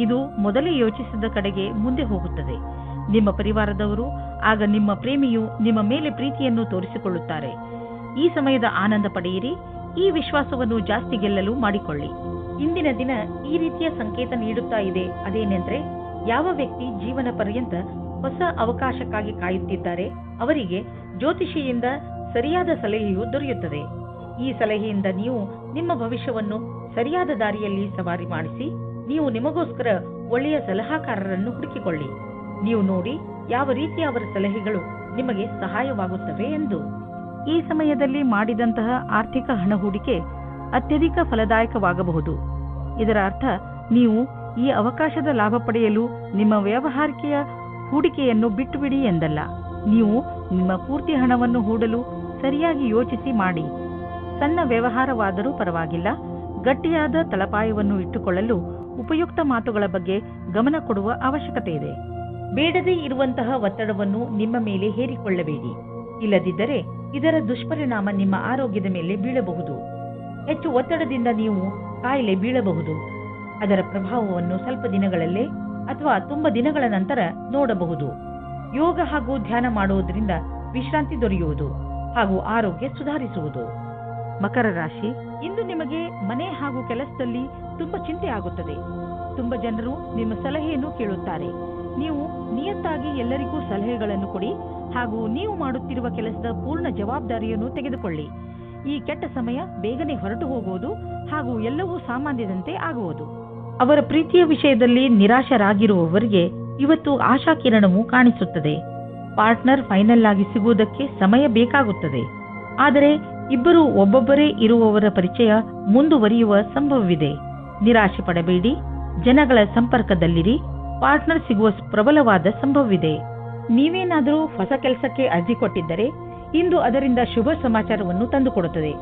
ಇದು ಮೊದಲೇ ಯೋಚಿಸಿದ ಕಡೆಗೆ ಮುಂದೆ ಹೋಗುತ್ತದೆ. ನಿಮ್ಮ ಪರಿವಾರದವರು ಆಗ ನಿಮ್ಮ ಪ್ರೇಮಿಯು ನಿಮ್ಮ ಮೇಲೆ ಪ್ರೀತಿಯನ್ನು ತೋರಿಸಿಕೊಳ್ಳುತ್ತಾರೆ. ಈ ಸಮಯದ ಆನಂದ ಪಡೆಯಿರಿ. ಈ ವಿಶ್ವಾಸವನ್ನು ಜಾಸ್ತಿ ಗೆಲ್ಲಲು ಮಾಡಿಕೊಳ್ಳಿ. ಇಂದಿನ ದಿನ ಈ ರೀತಿಯ ಸಂಕೇತ ನೀಡುತ್ತಾ ಇದೆ. ಅದೇನೆಂದ್ರೆ, ಯಾವ ವ್ಯಕ್ತಿ ಜೀವನ ಪರ್ಯಂತ ಹೊಸ ಅವಕಾಶಕ್ಕಾಗಿ ಕಾಯುತ್ತಿದ್ದಾರೆ ಅವರಿಗೆ ಜ್ಯೋತಿಷಿಯಿಂದ ಸರಿಯಾದ ಸಲಹೆಯು ದೊರೆಯುತ್ತದೆ. ಈ ಸಲಹೆಯಿಂದ ನೀವು ನಿಮ್ಮ ಭವಿಷ್ಯವನ್ನು ಸರಿಯಾದ ದಾರಿಯಲ್ಲಿ ಸವಾರಿ ಮಾಡಿಸಿ ನೀವು ನಿಮಗೋಸ್ಕರ ಒಳ್ಳೆಯ ಸಲಹಾಕಾರರನ್ನು ಹುಡುಕಿಕೊಳ್ಳಿ. ನೀವು ನೋಡಿ ಯಾವ ರೀತಿಯ ಅವರ ಸಲಹೆಗಳು ನಿಮಗೆ ಸಹಾಯವಾಗುತ್ತವೆ ಎಂದು. ಈ ಸಮಯದಲ್ಲಿ ಮಾಡಿದಂತಹ ಆರ್ಥಿಕ ಹಣ ಹೂಡಿಕೆ ಅತ್ಯಧಿಕ ಫಲದಾಯಕವಾಗಬಹುದು. ಇದರ ಅರ್ಥ ನೀವು ಈ ಅವಕಾಶದ ಲಾಭ ಪಡೆಯಲು ನಿಮ್ಮ ವ್ಯಾವಹಾರಿಕೆಯ ಹೂಡಿಕೆಯನ್ನು ಬಿಟ್ಟುಬಿಡಿ ಎಂದಲ್ಲ. ನೀವು ನಿಮ್ಮ ಪೂರ್ತಿ ಹಣವನ್ನು ಹೂಡಲು ಸರಿಯಾಗಿ ಯೋಚಿಸಿ ಮಾಡಿ. ಸಣ್ಣ ವ್ಯವಹಾರವಾದರೂ ಪರವಾಗಿಲ್ಲ, ಗಟ್ಟಿಯಾದ ತಳಪಾಯವನ್ನು ಇಟ್ಟುಕೊಳ್ಳಲು ಉಪಯುಕ್ತ ಮಾತುಗಳ ಬಗ್ಗೆ ಗಮನ ಕೊಡುವ ಅವಶ್ಯಕತೆ ಇದೆ. ಬೇಡದೇ ಇರುವಂತಹ ಒತ್ತಡವನ್ನು ನಿಮ್ಮ ಮೇಲೆ ಹೇರಿಕೊಳ್ಳಬೇಡಿ. ಇಲ್ಲದಿದ್ದರೆ ಇದರ ದುಷ್ಪರಿಣಾಮ ನಿಮ್ಮ ಆರೋಗ್ಯದ ಮೇಲೆ ಬೀಳಬಹುದು. ಹೆಚ್ಚು ಒತ್ತಡದಿಂದ ನೀವು ಕಾಯಿಲೆ ಬೀಳಬಹುದು. ಅದರ ಪ್ರಭಾವವನ್ನು ಸ್ವಲ್ಪ ದಿನಗಳಲ್ಲೇ ಅಥವಾ ತುಂಬಾ ದಿನಗಳ ನಂತರ ನೋಡಬಹುದು. ಯೋಗ ಹಾಗೂ ಧ್ಯಾನ ಮಾಡುವುದರಿಂದ ವಿಶ್ರಾಂತಿ ದೊರೆಯುವುದು ಹಾಗೂ ಆರೋಗ್ಯ ಸುಧಾರಿಸುವುದು. ಮಕರ ರಾಶಿ, ಇಂದು ನಿಮಗೆ ಮನೆ ಹಾಗೂ ಕೆಲಸದಲ್ಲಿ ತುಂಬಾ ಚಿಂತೆ ಆಗುತ್ತದೆ. ತುಂಬಾ ಜನರು ನಿಮ್ಮ ಸಲಹೆಯನ್ನು ಕೇಳುತ್ತಾರೆ. ನೀವು ನಿಯತ್ತಾಗಿ ಎಲ್ಲರಿಗೂ ಸಲಹೆಗಳನ್ನು ಕೊಡಿ ಹಾಗೂ ನೀವು ಮಾಡುತ್ತಿರುವ ಕೆಲಸದ ಪೂರ್ಣ ಜವಾಬ್ದಾರಿಯನ್ನು ತೆಗೆದುಕೊಳ್ಳಿ. ಈ ಕೆಟ್ಟ ಸಮಯ ಬೇಗನೆ ಹೊರಟು ಹೋಗುವುದು ಹಾಗೂ ಎಲ್ಲವೂ ಸಾಮಾನ್ಯದಂತೆ ಆಗುವುದು. ಅವರ ಪ್ರೀತಿಯ ವಿಷಯದಲ್ಲಿ ನಿರಾಶರಾಗಿರುವವರಿಗೆ ಇವತ್ತು ಆಶಾಕಿರಣವು ಕಾಣಿಸುತ್ತದೆ. ಪಾರ್ಟ್ನರ್ ಫೈನಲ್ ಆಗಿ ಸಿಗುವುದಕ್ಕೆ ಸಮಯ ಬೇಕಾಗುತ್ತದೆ. ಆದರೆ ಇಬ್ಬರು ಒಬ್ಬೊಬ್ಬರೇ ಇರುವವರ ಪರಿಚಯ ಮುಂದುವರಿಯುವ ಸಂಭವವಿದೆ. ನಿರಾಶೆ ಪಡಬೇಡಿ. ಜನಗಳ ಸಂಪರ್ಕದಲ್ಲಿರಿ. ಪಾರ್ಟ್ನರ್ ಸಿಗುವ ಪ್ರಬಲವಾದ ಸಂಭವವಿದೆ. ನೀವೇನಾದರೂ ಹೊಸ ಕೆಲಸಕ್ಕೆ ಅರ್ಜಿ ಕೊಟ್ಟಿದ್ದರೆ ಇಂದು ಅದರಿಂದ ಶುಭ ಸಮಾಚಾರವನ್ನು ತಂದುಕೊಡುತ್ತದೆ.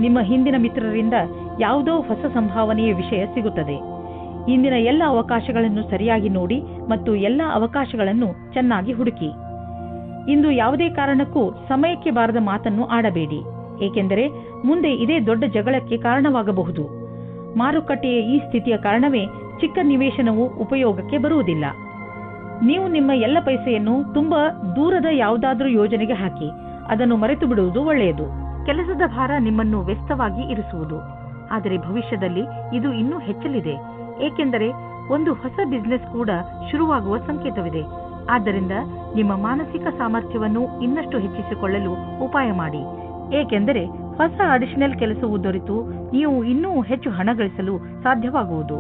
ನಿಮ್ಮ ಹಿಂದಿನ ಮಿತ್ರರಿಂದ ಯಾವುದೋ ಹೊಸ ಸಂಭಾವನೆಯ ವಿಷಯ ಸಿಗುತ್ತದೆ. ಇಂದಿನ ಎಲ್ಲ ಅವಕಾಶಗಳನ್ನು ಸರಿಯಾಗಿ ನೋಡಿ ಮತ್ತು ಎಲ್ಲ ಅವಕಾಶಗಳನ್ನು ಚೆನ್ನಾಗಿ ಹುಡುಕಿ. ಇಂದು ಯಾವುದೇ ಕಾರಣಕ್ಕೂ ಸಮಯಕ್ಕೆ ಬಾರದ ಮಾತನ್ನು ಆಡಬೇಡಿ, ಏಕೆಂದರೆ ಮುಂದೆ ಇದೇ ದೊಡ್ಡ ಜಗಳಕ್ಕೆ ಕಾರಣವಾಗಬಹುದು. ಮಾರುಕಟ್ಟೆಯ ಈ ಸ್ಥಿತಿಯ ಕಾರಣವೇ ಚಿಕ್ಕ ನಿವೇಶನವು ಉಪಯೋಗಕ್ಕೆ ಬರುವುದಿಲ್ಲ. ನೀವು ನಿಮ್ಮ ಎಲ್ಲ ಪೈಸೆಯನ್ನು ತುಂಬಾ ದೂರದ ಯಾವುದಾದ್ರೂ ಯೋಜನೆಗೆ ಹಾಕಿ ಅದನ್ನು ಮರೆತು ಬಿಡುವುದು ಒಳ್ಳೆಯದು. ಕೆಲಸದ ಭಾರ ನಿಮ್ಮನ್ನು ವ್ಯಸ್ತವಾಗಿ ಇರಿಸುವುದು. ಆದರೆ ಭವಿಷ್ಯದಲ್ಲಿ ಇದು ಇನ್ನೂ ಹೆಚ್ಚಲಿದೆ, ಏಕೆಂದರೆ ಒಂದು ಹೊಸ ಬಿಸಿನೆಸ್ ಕೂಡ ಶುರುವಾಗುವ ಸಂಕೇತವಿದೆ. ಆದ್ದರಿಂದ ನಿಮ್ಮ ಮಾನಸಿಕ ಸಾಮರ್ಥ್ಯವನ್ನು ಇನ್ನಷ್ಟು ಹೆಚ್ಚಿಸಿಕೊಳ್ಳಲು ಉಪಾಯ ಮಾಡಿ, ಏಕೆಂದರೆ ಹೊಸ ಅಡಿಷನಲ್ ಕೆಲಸವು ದೊರೆತು ನೀವು ಇನ್ನೂ ಹೆಚ್ಚು ಹಣ ಗಳಿಸಲು ಸಾಧ್ಯವಾಗುವುದು.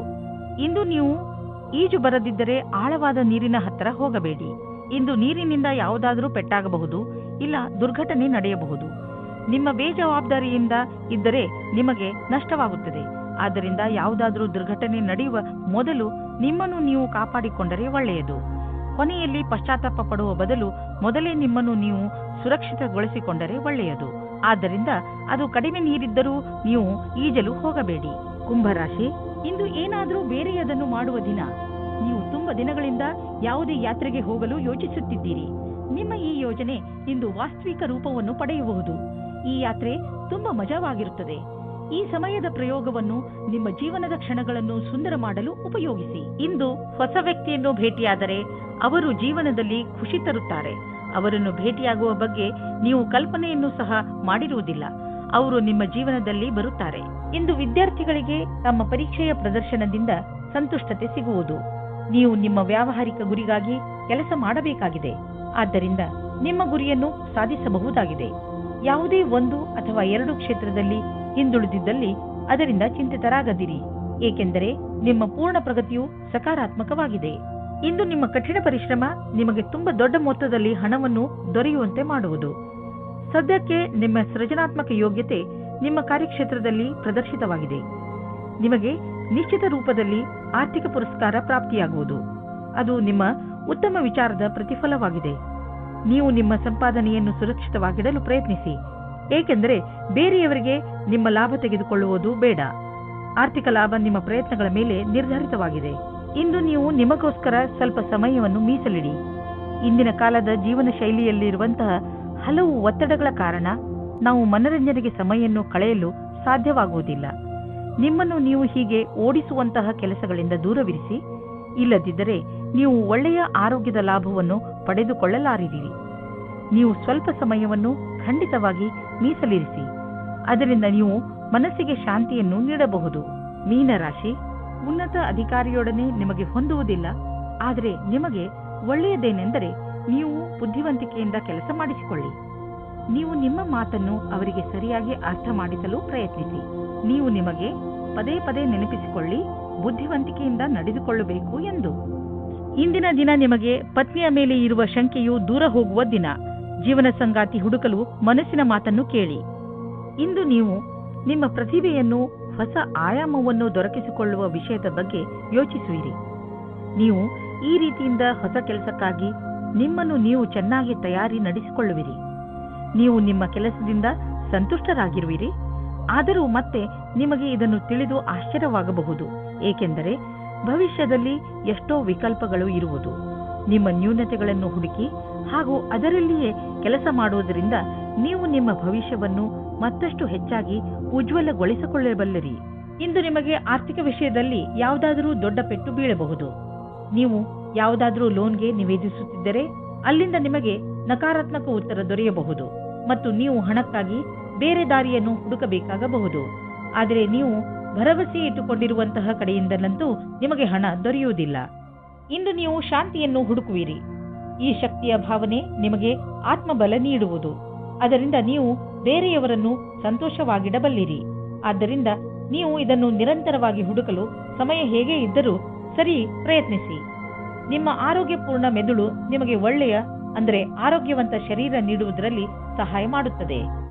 ಇಂದು ನೀವು ಈಜು ಬರದಿದ್ದರೆ ಆಳವಾದ ನೀರಿನ ಹತ್ತಿರ ಹೋಗಬೇಡಿ. ಇಂದು ನೀರಿನಿಂದ ಯಾವುದಾದರೂ ಪೆಟ್ಟಾಗಬಹುದು, ಇಲ್ಲ ದುರ್ಘಟನೆ ನಡೆಯಬಹುದು. ನಿಮ್ಮ ಬೇಜವಾಬ್ದಾರಿಯಿಂದ ಇದ್ದರೆ ನಿಮಗೆ ನಷ್ಟವಾಗುತ್ತದೆ. ಆದ್ದರಿಂದ ಯಾವುದಾದರೂ ದುರ್ಘಟನೆ ನಡೆಯುವ ಮೊದಲು ನಿಮ್ಮನ್ನು ನೀವು ಕಾಪಾಡಿಕೊಂಡರೆ ಒಳ್ಳೆಯದು. ಕೊನೆಯಲ್ಲಿ ಪಶ್ಚಾತ್ತಾಪ ಪಡುವ ಬದಲು ಮೊದಲೇ ನಿಮ್ಮನ್ನು ನೀವು ಸುರಕ್ಷಿತಗೊಳಿಸಿಕೊಂಡರೆ ಒಳ್ಳೆಯದು. ಆದ್ದರಿಂದ ಅದು ಕಡಿಮೆ ನೀರಿದ್ದರೂ ನೀವು ಈಜಲು ಹೋಗಬೇಡಿ. ಕುಂಭರಾಶಿ, ಇಂದು ಏನಾದರೂ ಬೇರೆಯದನ್ನು ಮಾಡುವ ದಿನ. ನೀವು ತುಂಬಾ ದಿನಗಳಿಂದ ಯಾವುದೇ ಯಾತ್ರೆಗೆ ಹೋಗಲು ಯೋಚಿಸುತ್ತಿದ್ದೀರಿ. ನಿಮ್ಮ ಈ ಯೋಜನೆ ಇಂದು ವಾಸ್ತವಿಕ ರೂಪವನ್ನು ಪಡೆಯಬಹುದು. ಈ ಯಾತ್ರೆ ತುಂಬಾ ಮಜವಾಗಿರುತ್ತದೆ. ಈ ಸಮಯದ ಪ್ರಯೋಗವನ್ನು ನಿಮ್ಮ ಜೀವನದ ಕ್ಷಣಗಳನ್ನು ಸುಂದರ ಮಾಡಲು ಉಪಯೋಗಿಸಿ. ಇಂದು ಹೊಸ ವ್ಯಕ್ತಿಯನ್ನು ಭೇಟಿಯಾದರೆ ಅವರು ಜೀವನದಲ್ಲಿ ಖುಷಿ ತರುತ್ತಾರೆ. ಅವರನ್ನು ಭೇಟಿಯಾಗುವ ಬಗ್ಗೆ ನೀವು ಕಲ್ಪನೆಯನ್ನು ಸಹ ಮಾಡಿರುವುದಿಲ್ಲ. ಅವರು ನಿಮ್ಮ ಜೀವನದಲ್ಲಿ ಬರುತ್ತಾರೆ. ಇಂದು ವಿದ್ಯಾರ್ಥಿಗಳಿಗೆ ತಮ್ಮ ಪರೀಕ್ಷೆಯ ಪ್ರದರ್ಶನದಿಂದ ಸಂತುಷ್ಟತೆ ಸಿಗುವುದು. ನೀವು ನಿಮ್ಮ ವ್ಯಾವಹಾರಿಕ ಗುರಿಗಾಗಿ ಕೆಲಸ ಮಾಡಬೇಕಾಗಿದೆ. ಆದ್ದರಿಂದ ನಿಮ್ಮ ಗುರಿಯನ್ನು ಸಾಧಿಸಬಹುದಾಗಿದೆ. ಯಾವುದೇ ಒಂದು ಅಥವಾ ಎರಡು ಕ್ಷೇತ್ರದಲ್ಲಿ ಹಿಂದುಳಿದಿದ್ದಲ್ಲಿ ಅದರಿಂದ ಚಿಂತಿತರಾಗದಿರಿ, ಏಕೆಂದರೆ ನಿಮ್ಮ ಪೂರ್ಣ ಪ್ರಗತಿಯು ಸಕಾರಾತ್ಮಕವಾಗಿದೆ. ಇಂದು ನಿಮ್ಮ ಕಠಿಣ ಪರಿಶ್ರಮ ನಿಮಗೆ ತುಂಬಾ ದೊಡ್ಡ ಮೊತ್ತದಲ್ಲಿ ಹಣವನ್ನು ದೊರೆಯುವಂತೆ ಮಾಡುವುದು. ಸದ್ಯಕ್ಕೆ ನಿಮ್ಮ ಸೃಜನಾತ್ಮಕ ಯೋಗ್ಯತೆ ನಿಮ್ಮ ಕಾರ್ಯಕ್ಷೇತ್ರದಲ್ಲಿ ಪ್ರದರ್ಶಿತವಾಗಿದೆ. ನಿಮಗೆ ನಿಶ್ಚಿತ ರೂಪದಲ್ಲಿ ಆರ್ಥಿಕ ಪುರಸ್ಕಾರ ಪ್ರಾಪ್ತಿಯಾಗುವುದು. ಅದು ನಿಮ್ಮ ಉತ್ತಮ ವಿಚಾರದ ಪ್ರತಿಫಲವಾಗಿದೆ. ನೀವು ನಿಮ್ಮ ಸಂಪಾದನೆಯನ್ನು ಸುರಕ್ಷಿತವಾಗಿಡಲು ಪ್ರಯತ್ನಿಸಿ, ಏಕೆಂದರೆ ಬೇರೆಯವರಿಗೆ ನಿಮ್ಮ ಲಾಭ ತೆಗೆದುಕೊಳ್ಳುವುದು ಬೇಡ. ಆರ್ಥಿಕ ಲಾಭ ನಿಮ್ಮ ಪ್ರಯತ್ನಗಳ ಮೇಲೆ ನಿರ್ಧಾರಿತವಾಗಿದೆ. ಇಂದು ನೀವು ನಿಮಗೋಸ್ಕರ ಸ್ವಲ್ಪ ಸಮಯವನ್ನು ಮೀಸಲಿಡಿ. ಇಂದಿನ ಕಾಲದ ಜೀವನ ಶೈಲಿಯಲ್ಲಿರುವಂತಹ ಹಲವು ಒತ್ತಡಗಳ ಕಾರಣ ನಾವು ಮನರಂಜನೆಗೆ ಸಮಯವನ್ನು ಕಳೆಯಲು ಸಾಧ್ಯವಾಗುವುದಿಲ್ಲ. ನಿಮ್ಮನ್ನು ನೀವು ಹೀಗೆ ಓಡಿಸುವಂತಹ ಕೆಲಸಗಳಿಂದ ದೂರವಿರಿಸಿ. ಇಲ್ಲದಿದ್ದರೆ ನೀವು ಒಳ್ಳೆಯ ಆರೋಗ್ಯದ ಲಾಭವನ್ನು ಪಡೆದುಕೊಳ್ಳಲಾರಿರಿ. ನೀವು ಸ್ವಲ್ಪ ಸಮಯವನ್ನು ಖಂಡಿತವಾಗಿ ಮೀಸಲಿರಿಸಿ. ಅದರಿಂದ ನೀವು ಮನಸ್ಸಿಗೆ ಶಾಂತಿಯನ್ನು ನೀಡಬಹುದು. ಮೀನರಾಶಿ, ಉನ್ನತ ಅಧಿಕಾರಿಯೊಡನೆ ನಿಮಗೆ ಹೊಂದುವುದಿಲ್ಲ. ಆದರೆ ನಿಮಗೆ ಒಳ್ಳೆಯದೇನೆಂದರೆ ನೀವು ಬುದ್ಧಿವಂತಿಕೆಯಿಂದ ಕೆಲಸ ಮಾಡಿಸಿಕೊಳ್ಳಿ. ನೀವು ನಿಮ್ಮ ಮಾತನ್ನು ಅವರಿಗೆ ಸರಿಯಾಗಿ ಅರ್ಥ ಮಾಡಿಸಲು ಪ್ರಯತ್ನಿಸಿ. ನೀವು ನಿಮಗೆ ಪದೇ ಪದೇ ನೆನಪಿಸಿಕೊಳ್ಳಿ, ಬುದ್ಧಿವಂತಿಕೆಯಿಂದ ನಡೆದುಕೊಳ್ಳಬೇಕು ಎಂದು. ಇಂದಿನ ದಿನ ನಿಮಗೆ ಪತ್ನಿಯ ಮೇಲೆ ಇರುವ ಶಂಕೆಯು ದೂರ ಹೋಗುವ ದಿನ. ಜೀವನ ಸಂಗಾತಿ ಹುಡುಕಲು ಮನಸ್ಸಿನ ಮಾತನ್ನು ಕೇಳಿ. ಇಂದು ನೀವು ನಿಮ್ಮ ಪ್ರತಿಭೆಯನ್ನು ಹೊಸ ಆಯಾಮವನ್ನು ದೊರಕಿಸಿಕೊಳ್ಳುವ ವಿಷಯದ ಬಗ್ಗೆ ಯೋಚಿಸುವಿರಿ. ನೀವು ಈ ರೀತಿಯಿಂದ ಹೊಸ ಕೆಲಸಕ್ಕಾಗಿ ನಿಮ್ಮನ್ನು ನೀವು ಚೆನ್ನಾಗಿ ತಯಾರಿ ನಡೆಸಿಕೊಳ್ಳುವಿರಿ. ನೀವು ನಿಮ್ಮ ಕೆಲಸದಿಂದ ಸಂತುಷ್ಟರಾಗಿರುವಿರಿ. ಆದರೂ ಮತ್ತೆ ನಿಮಗೆ ಇದನ್ನು ತಿಳಿದು ಆಶ್ಚರ್ಯವಾಗಬಹುದು, ಏಕೆಂದರೆ ಭವಿಷ್ಯದಲ್ಲಿ ಎಷ್ಟೋ ವಿಕಲ್ಪಗಳು ಇರುವುದು. ನಿಮ್ಮ ನ್ಯೂನತೆಗಳನ್ನು ಹುಡುಕಿ ಹಾಗೂ ಅದರಲ್ಲಿಯೇ ಕೆಲಸ ಮಾಡುವುದರಿಂದ ನೀವು ನಿಮ್ಮ ಭವಿಷ್ಯವನ್ನು ಮತ್ತಷ್ಟು ಹೆಚ್ಚಾಗಿ ಉಜ್ವಲಗೊಳಿಸಿಕೊಳ್ಳಬಲ್ಲಿರಿ. ಇಂದು ನಿಮಗೆ ಆರ್ಥಿಕ ವಿಷಯದಲ್ಲಿ ಯಾವುದಾದರೂ ದೊಡ್ಡ ಪೆಟ್ಟು ಬೀಳಬಹುದು. ನೀವು ಯಾವುದಾದರೂ ಲೋನ್ಗೆ ನಿವೇದಿಸುತ್ತಿದ್ದರೆ ಅಲ್ಲಿಂದ ನಿಮಗೆ ನಕಾರಾತ್ಮಕ ಉತ್ತರ ದೊರೆಯಬಹುದು ಮತ್ತು ನೀವು ಹಣಕ್ಕಾಗಿ ಬೇರೆ ದಾರಿಯನ್ನು ಹುಡುಕಬೇಕಾಗಬಹುದು. ಆದರೆ ನೀವು ಭರವಸೆ ಇಟ್ಟುಕೊಂಡಿರುವಂತಹ ಕಡೆಯಿಂದಲಂತೂ ನಿಮಗೆ ಹಣ ದೊರೆಯುವುದಿಲ್ಲ. ಇಂದು ನೀವು ಶಾಂತಿಯನ್ನು ಹುಡುಕುವಿರಿ. ಈ ಶಕ್ತಿಯ ಭಾವನೆ ನಿಮಗೆ ಆತ್ಮಬಲ ನೀಡುವುದು. ಅದರಿಂದ ನೀವು ಬೇರೆಯವರನ್ನು ಸಂತೋಷವಾಗಿಡಬಲ್ಲಿರಿ. ಆದ್ದರಿಂದ ನೀವು ಇದನ್ನು ನಿರಂತರವಾಗಿ ಹುಡುಕಲು ಸಮಯ ಹೇಗೆ ಇದ್ದರೂ ಸರಿ ಪ್ರಯತ್ನಿಸಿ. ನಿಮ್ಮ ಆರೋಗ್ಯಪೂರ್ಣ ಮೆದುಳು ನಿಮಗೆ ಒಳ್ಳೆಯ ಆರೋಗ್ಯವಂತ ಶರೀರ ನೀಡುವುದರಲ್ಲಿ ಸಹಾಯ ಮಾಡುತ್ತದೆ.